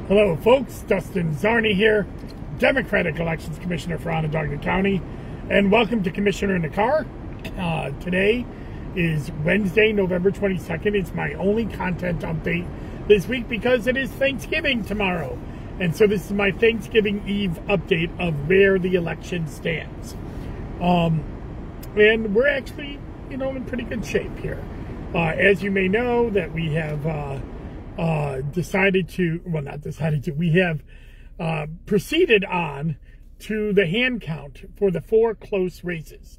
Hello folks, Dustin Zarni here, Democratic Elections Commissioner for Onondaga County, and welcome to Commissioner in the Car. Today is Wednesday, November 22nd. It's my only content update this week because it is Thanksgiving tomorrow. And so this is my Thanksgiving Eve update of where the election stands. And we're actually, in pretty good shape here. As you may know, that we have we have proceeded on to the hand count for the 4 close races.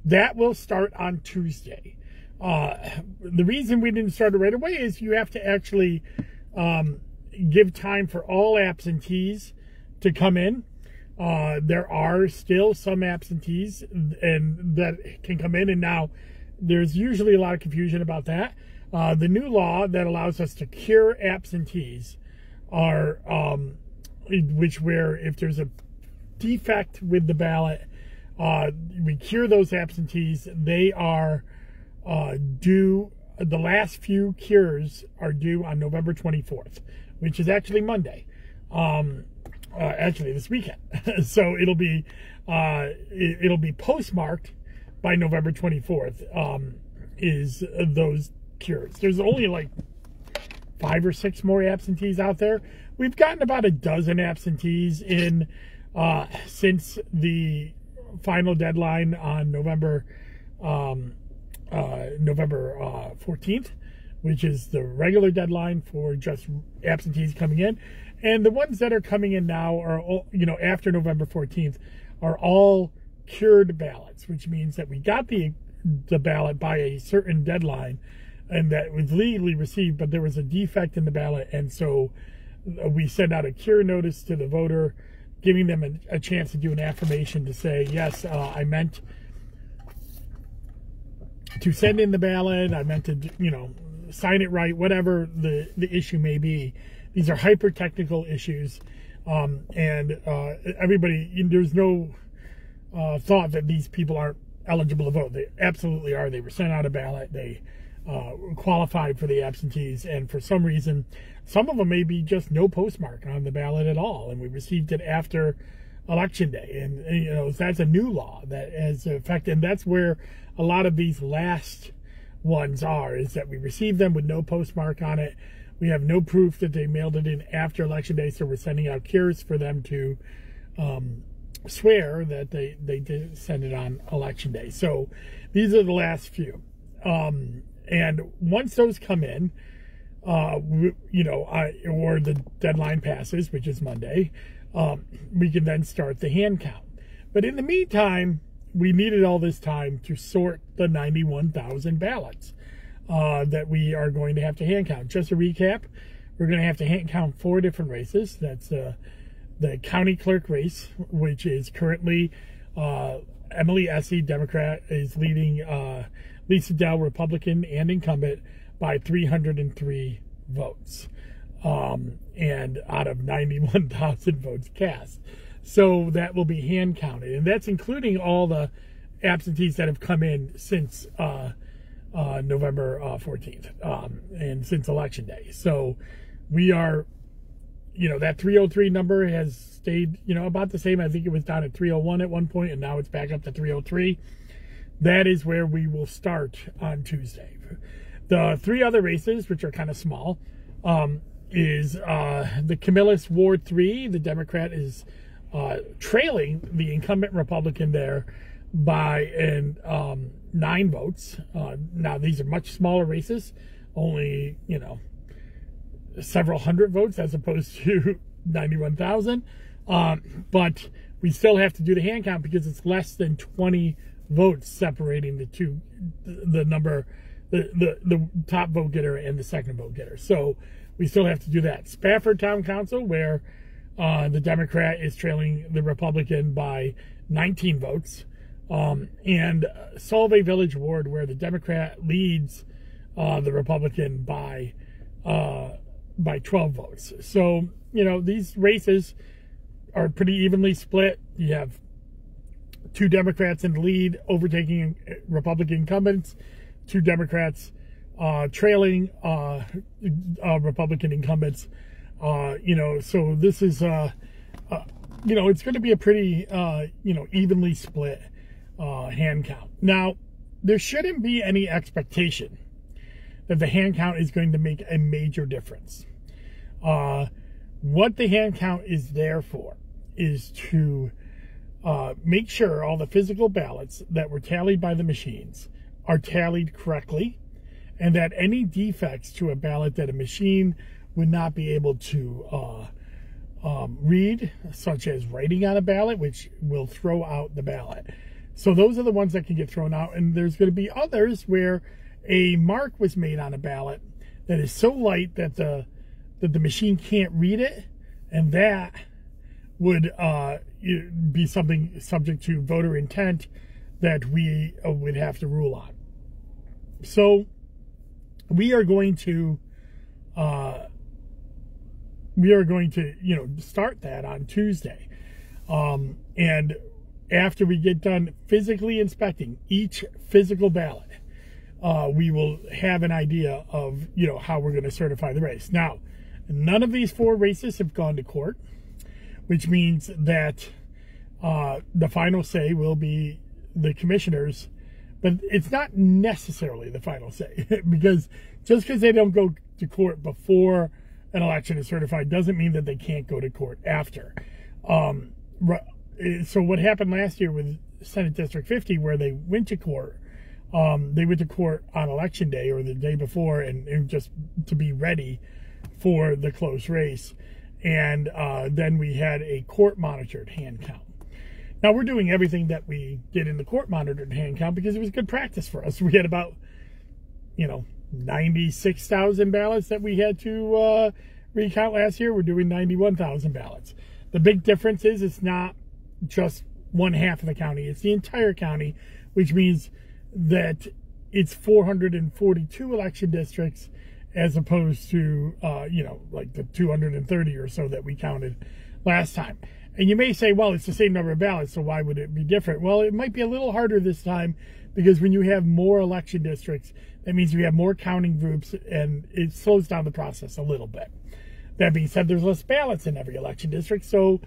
That will start on Tuesday. The reason we didn't start it right away is you have to actually give time for all absentees to come in. There are still some absentees and that can come in, and now there's usually a lot of confusion about that. The new law that allows us to cure absentees are, where if there's a defect with the ballot, we cure those absentees. They are due, the last few cures are due on November 24th, which is actually Monday. Actually this weekend. So it'll be postmarked by November 24th, is those cures. There's only like 5 or 6 more absentees out there. We've gotten about a dozen absentees in since the final deadline on November 14th, which is the regular deadline for just absentees coming in. And the ones that are coming in now are all, after November 14th are all cured ballots, which means that we got the ballot by a certain deadline and that was legally received, but there was a defect in the ballot, and so we send out a cure notice to the voter, giving them a chance to do an affirmation to say, yes, I meant to send in the ballot, I meant to, sign it right, whatever the issue may be. These are hyper-technical issues, and everybody, there's no thought that these people aren't eligible to vote. They absolutely are. They were sent out a ballot. They qualified for the absentees, and for some reason, some of them may be just no postmark on the ballot at all, and we received it after Election Day, and that's a new law that has affected, and that's where a lot of these last ones are, is that we received them with no postmark on it. We have no proof that they mailed it in after Election Day, so we're sending out cures for them to swear that they did send it on Election Day. So these are the last few. And once those come in, or the deadline passes, which is Monday, we can then start the hand count. But in the meantime, we needed all this time to sort the 91,000 ballots that we are going to have to hand count. Just a recap, we're going to have to hand count 4 different races. That's the county clerk race, which is currently Emily Essie, Democrat, is leading Lisa Dell, Republican and incumbent, by 303 votes, and out of 91,000 votes cast. So that will be hand counted, and that's including all the absentees that have come in since November 14th, and since Election Day. So we are, that 303 number has stayed, about the same. I think it was down at 301 at one point, and now it's back up to 303. That is where we will start on Tuesday. The 3 other races, which are kind of small, is the Camillus Ward 3. The Democrat is trailing the incumbent Republican there by 9 votes. Now, these are much smaller races, only, several hundred votes as opposed to 91,000. But we still have to do the hand count because it's less than 20 votes separating the two, the top vote getter and the second vote getter. So we still have to do that. Spafford Town Council, where the Democrat is trailing the Republican by 19 votes. And Solvay Village Ward, where the Democrat leads the Republican by 12 votes. So, these races are pretty evenly split. You have 2 Democrats in the lead, overtaking Republican incumbents, 2 Democrats trailing Republican incumbents, So this is, it's going to be a pretty, evenly split hand count. Now, there shouldn't be any expectation that the hand count is going to make a major difference. What the hand count is there for is to make sure all the physical ballots that were tallied by the machines are tallied correctly, and that any defects to a ballot that a machine would not be able to read, such as writing on a ballot, which will throw out the ballot. So those are the ones that can get thrown out, and there's going to be others where a mark was made on a ballot that is so light that the machine can't read it, and that would be something subject to voter intent that we would have to rule on. So we are going to start that on Tuesday, and after we get done physically inspecting each physical ballot, we will have an idea of how we're going to certify the race. Now, none of these 4 races have gone to court, which means that the final say will be the commissioners, but it's not necessarily the final say, because just because they don't go to court before an election is certified doesn't mean that they can't go to court after. So what happened last year with Senate District 50, where they went to court, on election day or the day before, and just to be ready for the close race. And then we had a court-monitored hand count. Now, we're doing everything that we did in the court-monitored hand count because it was good practice for us. We had about, 96,000 ballots that we had to recount last year. We're doing 91,000 ballots. The big difference is it's not just one half of the county. It's the entire county, which means that it's 442 election districts as opposed to, like the 230 or so that we counted last time. And you may say, well, it's the same number of ballots, so why would it be different? Well, it might be a little harder this time because when you have more election districts, that means you have more counting groups, and it slows down the process a little bit. That being said, there's less ballots in every election district, so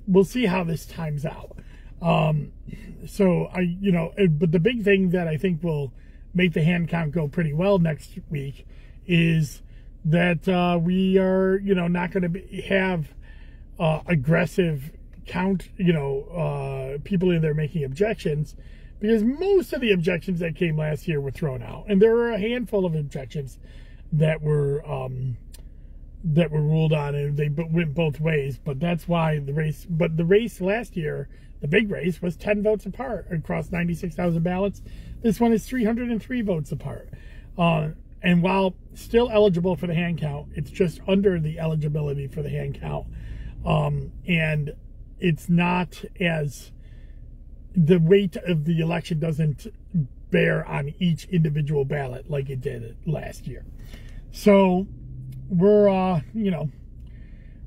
we'll see how this times out. But the big thing that I think will make the hand count go pretty well next week is that we are, not going to have aggressive count, people in there making objections, because most of the objections that came last year were thrown out, and there were a handful of objections that were ruled on, and they went both ways. But that's why the race last year, the big race, was 10 votes apart across 96,000 ballots. This one is 303 votes apart. And while still eligible for the hand count, it's just under the eligibility for the hand count. And it's not as, the weight of the election doesn't bear on each individual ballot like it did last year. So we're, we're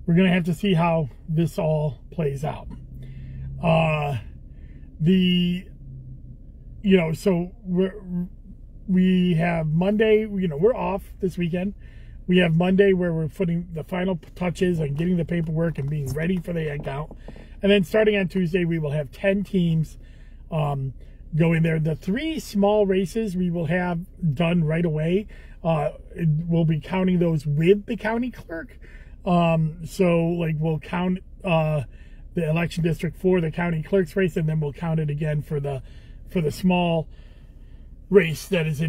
going to have to see how this all plays out. So we have Monday, we're off this weekend. We have Monday where we're putting the final touches and getting the paperwork and being ready for the hand count. And then starting on Tuesday, we will have 10 teams going there. The 3 small races we will have done right away. We'll be counting those with the county clerk. We'll count the election district for the county clerk's race, and then we'll count it again for the small race that is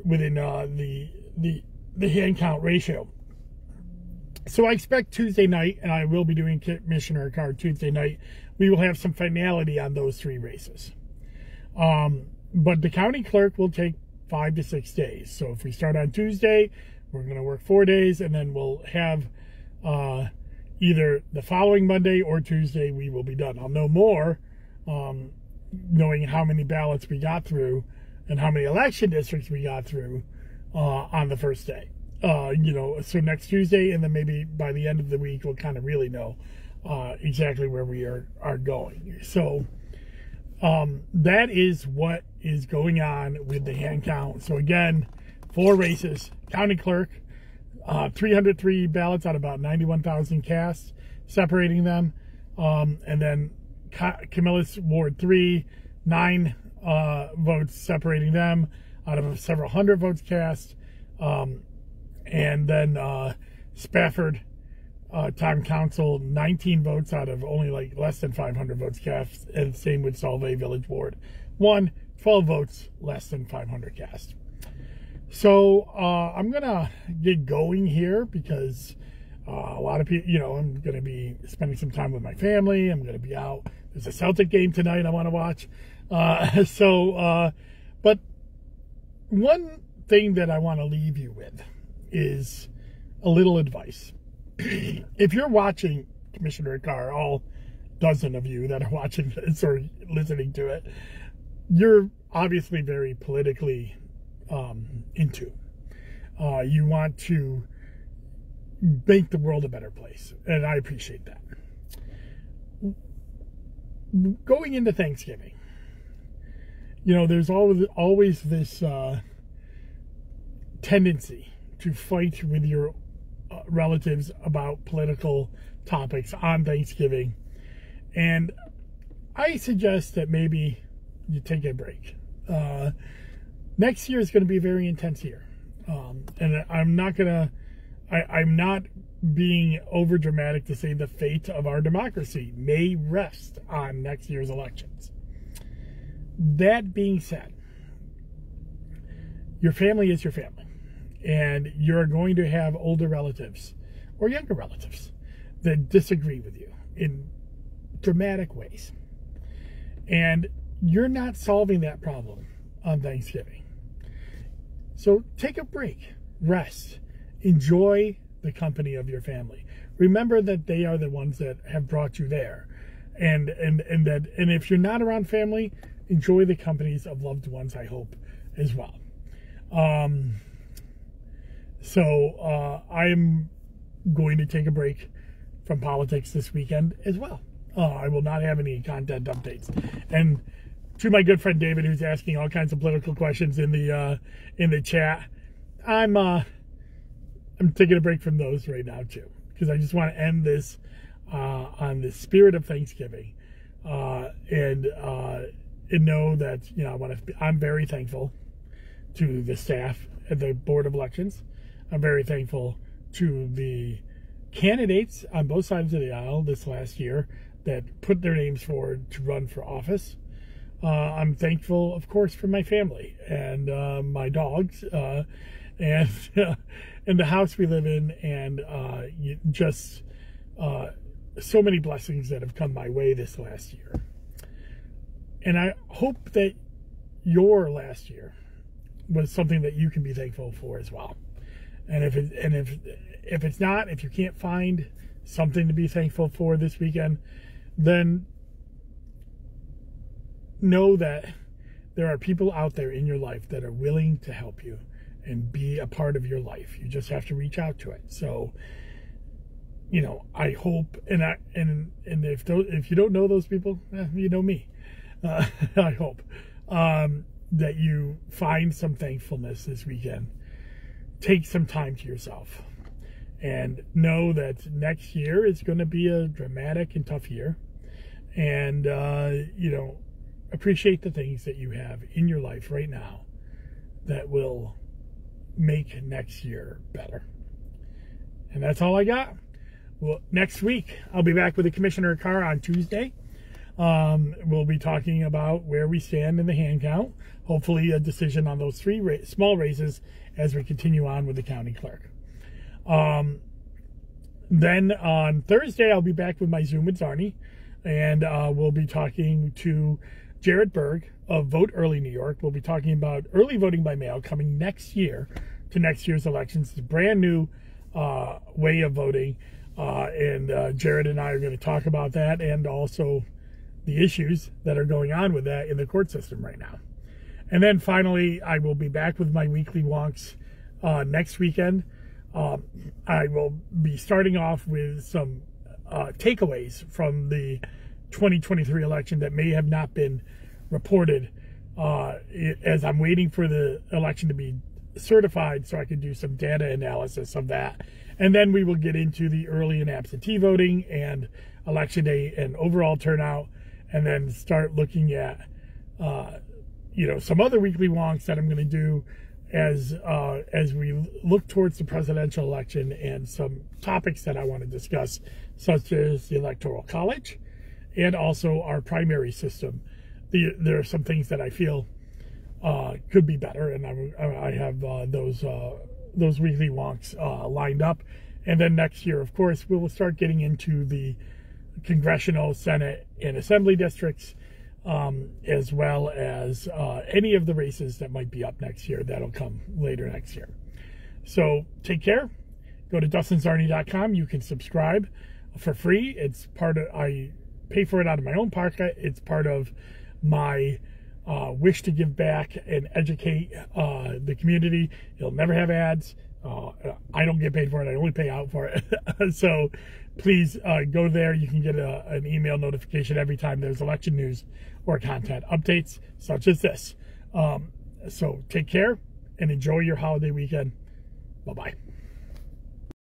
within the hand count ratio. So I expect Tuesday night, and I will be doing Commissioner card Tuesday night, we will have some finality on those 3 races. But the county clerk will take 5 to 6 days. So if we start on Tuesday, we're going to work 4 days, and then we'll have either the following Monday or Tuesday we will be done. I'll know more, knowing how many ballots we got through and how many election districts we got through on the first day. So next Tuesday, and then maybe by the end of the week, we'll kind of really know exactly where we are going. So that is what is going on with the hand count. So again, 4 races: county clerk, 303 ballots out of about 91,000 cast, separating them. And then Camillus Ward 3, 9 votes separating them out of several hundred votes cast. And then Spafford Town Council, 19 votes out of only like less than 500 votes cast. And same with Solvay Village Ward 1, 12 votes less than 500 cast. So I'm gonna get going here because a lot of people, you know, I'm gonna be spending some time with my family. I'm gonna be out. There's a Celtic game tonight I want to watch. But one thing that I want to leave you with is a little advice. If you're watching Commissioner Carr, all dozen of you that are watching this or listening to it, you're obviously very politically into. You want to make the world a better place, and I appreciate that. Going into Thanksgiving, you know, there's always this tendency to fight with your relatives about political topics on Thanksgiving, and I suggest that maybe you take a break. Next year is going to be a very intense year, and I'm not being over dramatic to say the fate of our democracy may rest on next year's elections. That being said, your family is your family, and you're going to have older relatives or younger relatives that disagree with you in dramatic ways, and you're not solving that problem on Thanksgiving. So take a break, rest, enjoy the company of your family. Remember that they are the ones that have brought you there, and if you're not around family, enjoy the companies of loved ones, I hope, as well. I'm going to take a break from politics this weekend as well. I will not have any content updates. And to my good friend David, who's asking all kinds of political questions in the chat, I'm taking a break from those right now too, because I just want to end this on the spirit of Thanksgiving, and know that, you know, I'm very thankful to the staff at the Board of Elections. I'm very thankful to the candidates on both sides of the aisle this last year that put their names forward to run for office. I'm thankful, of course, for my family and my dogs, and the house we live in, and so many blessings that have come my way this last year. And I hope that your last year was something that you can be thankful for as well. And if it's not, if you can't find something to be thankful for this weekend, then know that there are people out there in your life that are willing to help you and be a part of your life. You just have to reach out to it. So, you know, I hope, and if you don't know those people, you know me. I hope that you find some thankfulness this weekend. Take some time to yourself, and know that next year is going to be a dramatic and tough year. And you know, appreciate the things that you have in your life right now that will make next year better. And that's all I got. Well, next week I'll be back with the Commissioner Carr on Tuesday. We'll be talking about where we stand in the hand count. Hopefully a decision on those three small races as we continue on with the county clerk. Then on Thursday, I'll be back with my Zoom with Zarni, and we'll be talking to Jared Berg of Vote Early New York. We'll be talking about early voting by mail coming next year to next year's elections. It's a brand new way of voting, and Jared and I are going to talk about that, and also the issues that are going on with that in the court system right now. And then finally, I will be back with my weekly wonks next weekend. I will be starting off with some takeaways from the 2023 election that may have not been reported as I'm waiting for the election to be certified so I can do some data analysis of that. And then we will get into the early and absentee voting and election day and overall turnout, and then start looking at, some other weekly wonks that I'm going to do as we look towards the presidential election, and some topics that I want to discuss, such as the Electoral College and also our primary system. There are some things that I feel could be better, and I have those weekly wonks lined up. And then next year, of course, we will start getting into the congressional, Senate, and Assembly districts, as well as any of the races that might be up next year. That'll come later next year. So take care. Go to dustinsarney.com. You can subscribe for free. It's part of, I pay for it out of my own pocket. It's part of my wish to give back and educate the community. You'll never have ads. I don't get paid for it. I only pay out for it. So please go there. You can get an email notification every time there's election news or content updates such as this. So take care and enjoy your holiday weekend. Bye-bye.